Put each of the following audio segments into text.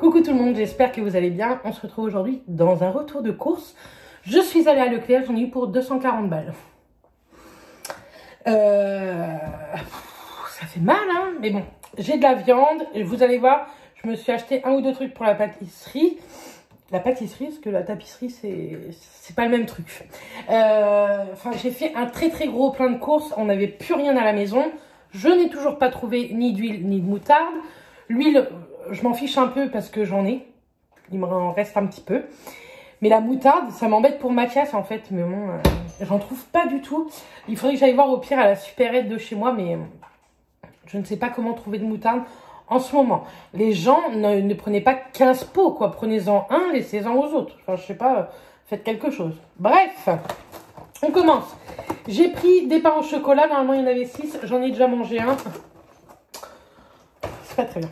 Coucou tout le monde, j'espère que vous allez bien. On se retrouve aujourd'hui dans un retour de course. Je suis allée à Leclerc, j'en ai eu pour 240 balles. Ça fait mal, hein, mais bon. J'ai de la viande, et vous allez voir, je me suis acheté un ou deux trucs pour la pâtisserie. La pâtisserie, parce que la tapisserie, c'est pas le même truc. Enfin, j'ai fait un très gros plein de courses, on n'avait plus rien à la maison. Je n'ai toujours pas trouvé ni d'huile ni de moutarde. L'huile, je m'en fiche un peu parce que j'en ai. Il m'en reste un petit peu. Mais la moutarde, ça m'embête pour Mathias en fait. Mais bon, j'en trouve pas du tout. Il faudrait que j'aille voir au pire à la supérette de chez moi. Mais je ne sais pas comment trouver de moutarde en ce moment. Les gens ne prenez pas 15 pots, quoi. Prenez-en un, laissez-en aux autres. Enfin, je sais pas, faites quelque chose. Bref, on commence. J'ai pris des pains au chocolat. Normalement, il y en avait 6. J'en ai déjà mangé un. C'est pas très bien.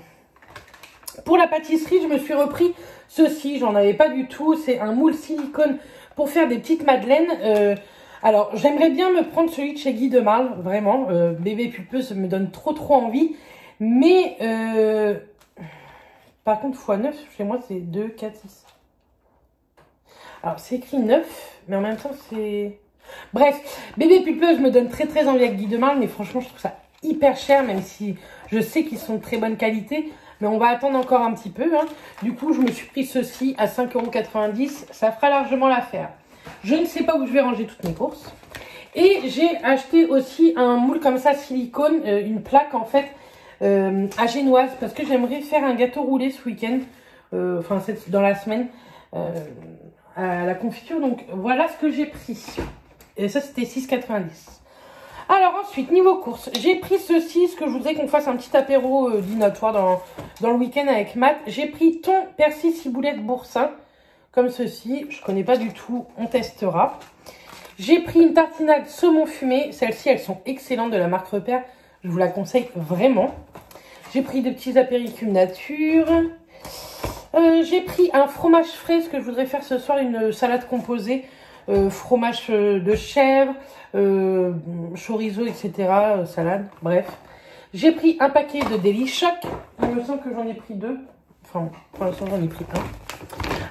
Pour la pâtisserie, je me suis repris ceci. J'en avais pas du tout. C'est un moule silicone pour faire des petites madeleines. Alors, j'aimerais bien me prendre celui de chez Guy de Marle. Vraiment. Bébé pulpeuse, ça me donne trop envie. Mais, par contre, x9, chez moi, c'est 2, 4, 6. Alors, c'est écrit 9, mais en même temps, c'est... Bref, bébé pulpeuse me donne très envie avec Guy de Marle, mais franchement, je trouve ça hyper cher, même si je sais qu'ils sont de très bonne qualité. Mais on va attendre encore un petit peu. Hein. Du coup, je me suis pris ceci à 5,90 €. Ça fera largement l'affaire. Je ne sais pas où je vais ranger toutes mes courses. Et j'ai acheté aussi un moule comme ça, silicone, une plaque en fait, à génoise. Parce que j'aimerais faire un gâteau roulé ce week-end. Enfin, c'est dans la semaine. À la confiture. Donc, voilà ce que j'ai pris. Et ça, c'était 6,90 €. Alors ensuite, niveau course, j'ai pris ceci, ce que je voudrais qu'on fasse un petit apéro dînatoire dans le week-end avec Matt. J'ai pris thon, persil, ciboulette, boursin, comme ceci. Je connais pas du tout, on testera. J'ai pris une tartinade saumon fumé. Celles-ci, elles sont excellentes de la marque Repère. Je vous la conseille vraiment. J'ai pris des petits apéritifs nature. J'ai pris un fromage frais, ce que je voudrais faire ce soir, une salade composée. Fromage de chèvre, chorizo, etc. Salade, bref. J'ai pris un paquet de Deli Choc. Il me semble que j'en ai pris 2. Enfin, pour l'instant, j'en ai pris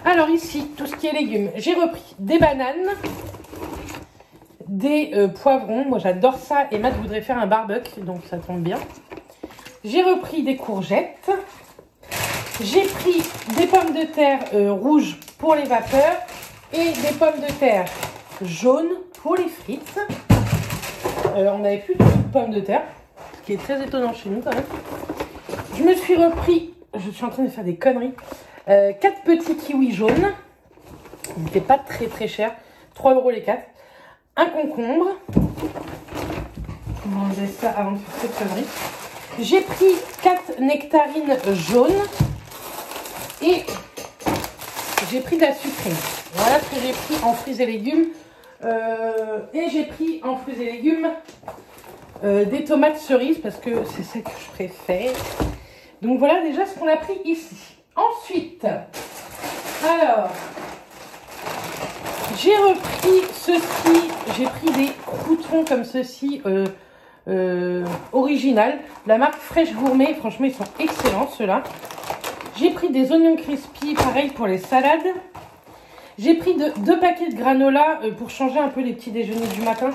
1. Alors ici, tout ce qui est légumes. J'ai repris des bananes, des poivrons. Moi, j'adore ça. Et Matt voudrait faire un barbecue, donc ça tombe bien. J'ai repris des courgettes. J'ai pris des pommes de terre rouges pour les vapeurs. Et des pommes de terre jaunes pour les frites. On n'avait plus de pommes de terre, ce qui est très étonnant chez nous quand même. Je me suis repris, je suis en train de faire des conneries, 4 petits kiwis jaunes. Ils n'étaient pas très chers, 3 € les 4. Un concombre. On va enlever ça avant de faire cette connerie. J'ai pris 4 nectarines jaunes. Et j'ai pris de la sucrine. Voilà ce que j'ai pris en fruits et légumes. Et j'ai pris en fruits et légumes des tomates cerises parce que c'est ça que je préfère. Donc voilà déjà ce qu'on a pris ici. Ensuite, alors, j'ai repris ceci. J'ai pris des croûtons comme ceci, original. La marque Fraîche Gourmet. Franchement, ils sont excellents ceux-là. J'ai pris des oignons crispy, pareil pour les salades. J'ai pris 2 paquets de granola pour changer un peu les petits déjeuners du matin.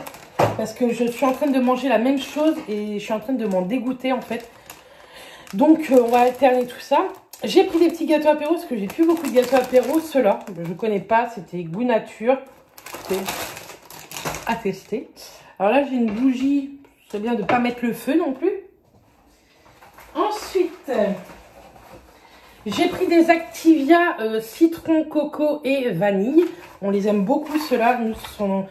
Parce que je suis en train de manger la même chose et je suis en train de m'en dégoûter en fait. Donc on va alterner tout ça. J'ai pris des petits gâteaux apéro parce que j'ai plus beaucoup de gâteaux apéro. Ceux-là, je ne connais pas, c'était Goût Nature. C'est à tester. Alors là j'ai une bougie, c'est bien de ne pas mettre le feu non plus. Ensuite... j'ai pris des Activia citron, coco et vanille. On les aime beaucoup ceux-là. Nous, ce sont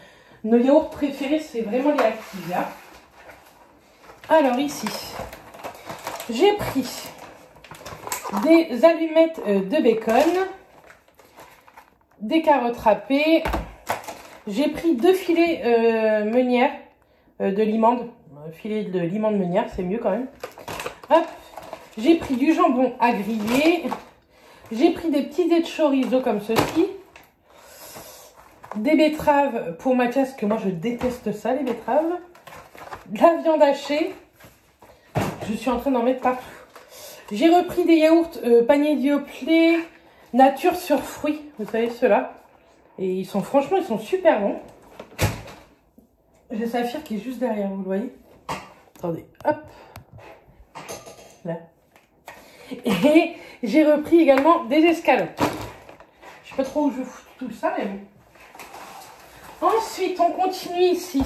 nos yaourts préférés, c'est vraiment les Activia. Alors ici, j'ai pris des allumettes de bacon, des carottes râpées. J'ai pris 2 filets meunières de limande. Filet de limande meunière, c'est mieux quand même. Hop. J'ai pris du jambon à griller. J'ai pris des petits dés de chorizo comme ceci. Des betteraves pour Mathias, parce que moi je déteste ça, les betteraves. De la viande hachée. Je suis en train d'en mettre partout. J'ai repris des yaourts panier Dioplé nature sur fruits. Vous savez, ceux-là. Et ils sont, franchement, ils sont super bons. J'ai Saphir qui est juste derrière, vous le voyez. Attendez, hop. Là. Et j'ai repris également des escalopes. Je sais pas trop où je fous tout ça, mais bon. Ensuite, on continue ici.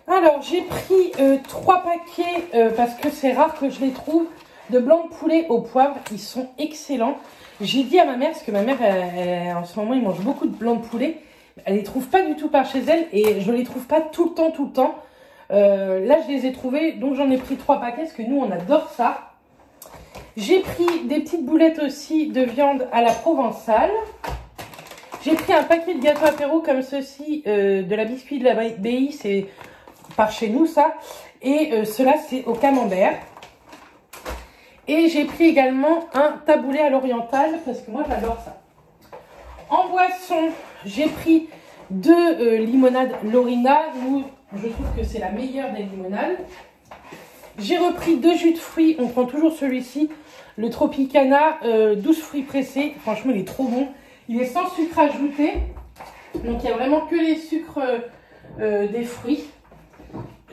Alors, j'ai pris 3 paquets, parce que c'est rare que je les trouve, de blanc de poulet au poivre. Ils sont excellents. J'ai dit à ma mère, parce que ma mère, en ce moment, il mange beaucoup de blanc de poulet. Elle les trouve pas du tout par chez elle et je les trouve pas tout le temps. Là, je les ai trouvés, donc j'en ai pris 3 paquets, parce que nous, on adore ça. J'ai pris des petites boulettes aussi de viande à la provençale. J'ai pris un paquet de gâteaux apéro comme ceci, de la biscuit de la BI, c'est par chez nous ça. Et cela c'est au camembert. Et j'ai pris également un taboulé à l'oriental parce que moi j'adore ça. En boisson, j'ai pris 2 limonades Lorina. Je trouve que c'est la meilleure des limonades. J'ai repris 2 jus de fruits. On prend toujours celui-ci, le Tropicana 12 fruits pressés. Franchement, il est trop bon. Il est sans sucre ajouté. Donc, il n'y a vraiment que les sucres des fruits.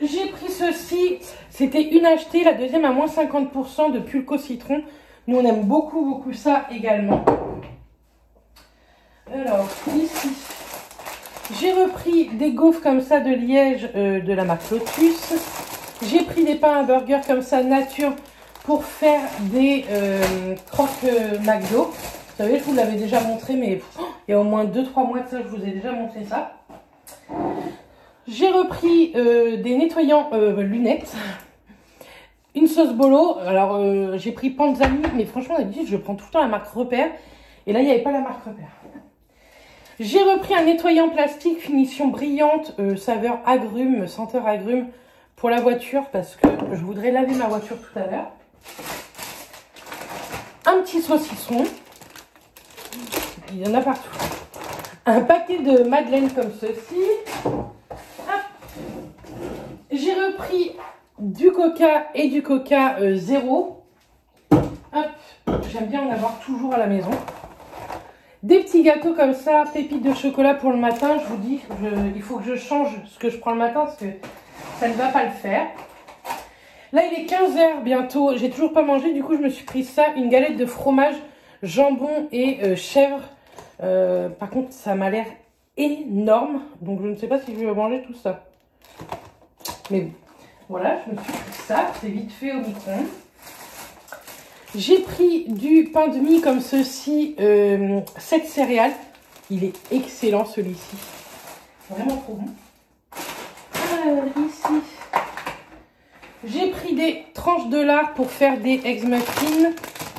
J'ai pris ceci. C'était une achetée. La deuxième à moins 50% de Pulco citron. Nous, on aime beaucoup ça également. Alors, ici, j'ai repris des gaufres comme ça de Liège de la marque Lotus. J'ai pris des pains à burger comme ça, nature, pour faire des croques McDo. Vous savez, je vous l'avais déjà montré, mais il y a au moins 2-3 mois de ça, je vous ai déjà montré ça. J'ai repris des nettoyants lunettes. Une sauce bolo. Alors, j'ai pris Panzani, mais franchement, d'habitude, je prends tout le temps la marque Repère. Et là, il n'y avait pas la marque Repère. J'ai repris un nettoyant plastique, finition brillante, saveur agrumes, senteur agrumes, pour la voiture, parce que je voudrais laver ma voiture tout à l'heure. Un petit saucisson. Il y en a partout. Un paquet de madeleine comme ceci. J'ai repris du coca et du coca zéro. J'aime bien en avoir toujours à la maison. Des petits gâteaux comme ça, pépites de chocolat pour le matin. Je vous dis, il faut que je change ce que je prends le matin parce que ça ne va pas le faire. Là, il est 15 h bientôt. J'ai toujours pas mangé. Du coup, je me suis pris ça. Une galette de fromage, jambon et chèvre. Par contre, ça m'a l'air énorme. Donc, je ne sais pas si je vais manger tout ça. Mais voilà, je me suis pris ça. C'est vite fait au micro-ondes. J'ai pris du pain de mie comme ceci, 7 céréales. Il est excellent celui-ci. Vraiment trop bon. Alors, ici, j'ai pris des tranches de lard pour faire des eggs muffins.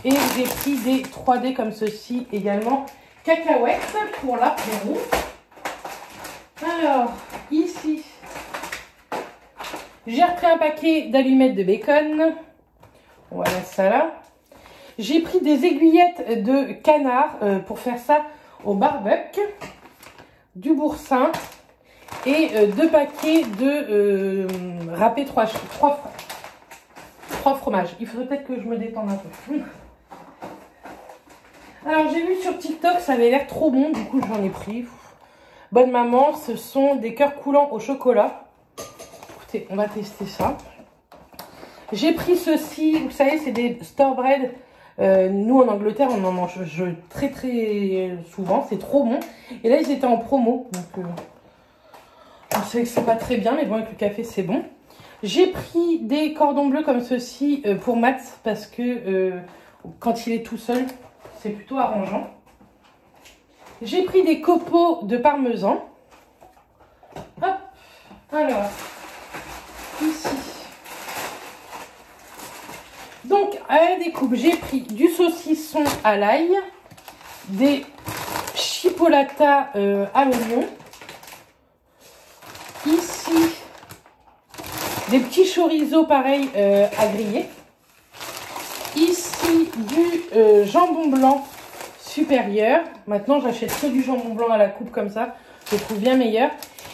Et j'ai pris des 3D comme ceci également. Cacahuètes pour l'apéro. Alors, ici, j'ai repris un paquet d'allumettes de bacon. Voilà ça là. J'ai pris des aiguillettes de canard pour faire ça au barbecue. Du boursin. Et 2 paquets de râpé 3 fromages. Il faudrait peut-être que je me détende un peu. Alors j'ai vu sur TikTok, ça avait l'air trop bon. Du coup j'en ai pris. Bonne maman, ce sont des cœurs coulants au chocolat. Écoutez, on va tester ça. J'ai pris ceci, vous savez, c'est des store bread. Nous en Angleterre, on en mange très souvent. C'est trop bon. Et là, ils étaient en promo. Donc, je sais que c'est pas très bien, mais bon, avec le café, c'est bon. J'ai pris des cordons bleus comme ceci pour Matt, parce que quand il est tout seul, c'est plutôt arrangeant. J'ai pris des copeaux de parmesan. Hop. Alors, ici. Donc, à la découpe, j'ai pris du saucisson à l'ail, des chipolatas à l'oignon. Ici, des petits chorizo pareil à griller. Ici, du jambon blanc supérieur. Maintenant, j'achète que du jambon blanc à la coupe comme ça. Je le trouve bien meilleur.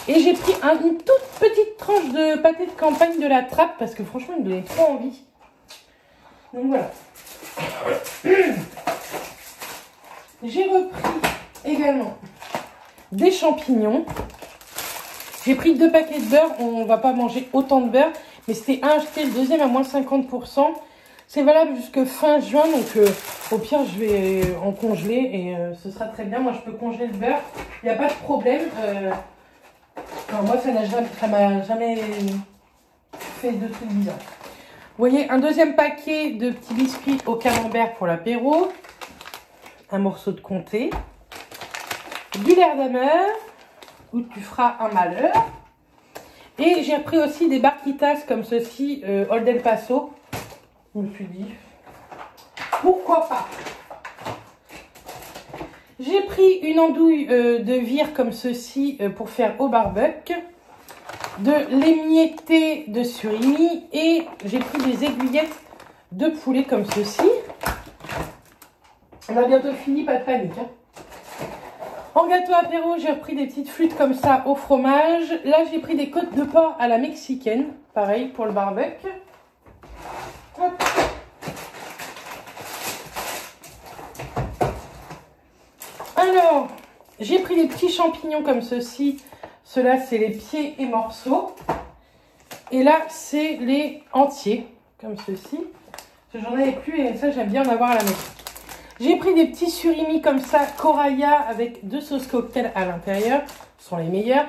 Et j'ai pris une toute petite tranche de pâté de campagne de la Trappe parce que franchement, il me donnait trop envie. Donc voilà. J'ai repris également des champignons. J'ai pris 2 paquets de beurre. On va pas manger autant de beurre. Mais c'était un acheté, le deuxième à moins 50%. C'est valable jusque fin juin. Donc au pire, je vais en congeler. Et ce sera très bien. Moi, je peux congeler le beurre. Il n'y a pas de problème. Enfin, moi, ça m'a jamais fait de trucs bizarres. Vous voyez, un deuxième paquet de petits biscuits au camembert pour l'apéro. Un morceau de comté. Du lait d'ameur, où tu feras un malheur. Et j'ai pris aussi des barquitas comme ceci, Old El Paso. Je me suis dit, pourquoi pas. J'ai pris une andouille de vire comme ceci pour faire au barbecue. De l'émietté de surimi. Et j'ai pris des aiguillettes de poulet comme ceci. On a bientôt fini, pas de panique. Hein. En gâteau apéro, j'ai repris des petites flûtes comme ça au fromage. Là, j'ai pris des côtes de porc à la mexicaine. Pareil pour le barbecue. Hop. Alors, j'ai pris des petits champignons comme ceci. Ceux-là, c'est les pieds et morceaux. Et là, c'est les entiers, comme ceci. J'en avais plus et ça, j'aime bien en avoir à la maison. J'ai pris des petits surimi comme ça, Coraya, avec 2 sauces cocktail à l'intérieur. Ce sont les meilleurs.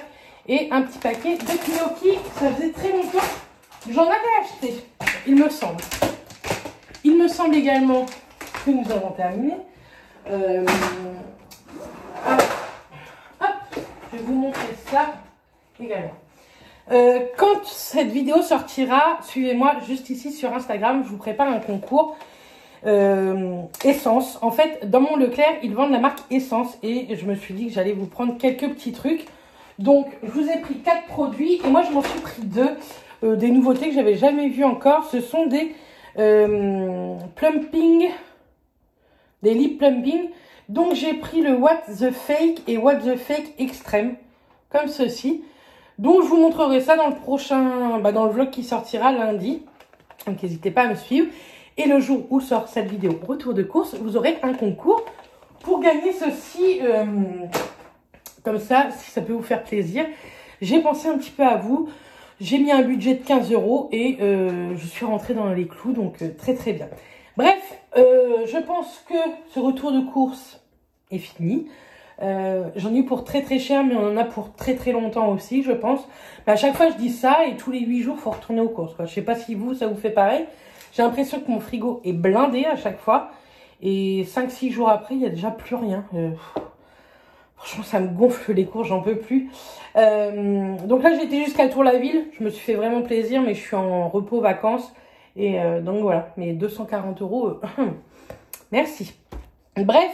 Et un petit paquet de gnocchi. Ça faisait très longtemps que j'en avais acheté, il me semble. Il me semble également que nous avons terminé. Hop, je vais vous montrer ça également. Quand cette vidéo sortira, suivez-moi juste ici sur Instagram. Je vous prépare un concours. Essence. En fait, dans mon Leclerc, ils vendent la marque Essence et je me suis dit que j'allais vous prendre quelques petits trucs. Donc, je vous ai pris 4 produits et moi, je m'en suis pris 2. Des nouveautés que j'avais jamais vues encore. Ce sont des plumping, des lip plumping. Donc, j'ai pris le What the Fake et What the Fake Extreme, comme ceci. Donc, je vous montrerai ça dans le prochain, dans le vlog qui sortira lundi. Donc, n'hésitez pas à me suivre. Et le jour où sort cette vidéo retour de course, vous aurez un concours pour gagner ceci, comme ça, si ça peut vous faire plaisir. J'ai pensé un petit peu à vous. J'ai mis un budget de 15 € et je suis rentrée dans les clous, donc très très bien. Bref, je pense que ce retour de course est fini. J'en ai eu pour très très cher, mais on en a pour très très longtemps aussi, je pense. Mais à chaque fois, je dis ça et tous les 8 jours, il faut retourner aux courses, quoi. Je sais pas si vous, ça vous fait pareil. J'ai l'impression que mon frigo est blindé à chaque fois. Et 5-6 jours après, il n'y a déjà plus rien. Franchement, ça me gonfle les courses, j'en peux plus. Donc là, j'étais jusqu'à Tour-la-Ville. Je me suis fait vraiment plaisir, mais je suis en repos vacances. Et donc voilà, mes 240 €, merci. Bref,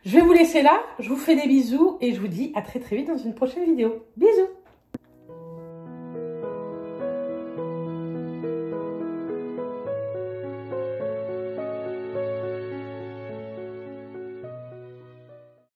je vais vous laisser là. Je vous fais des bisous et je vous dis à très très vite dans une prochaine vidéo. Bisous!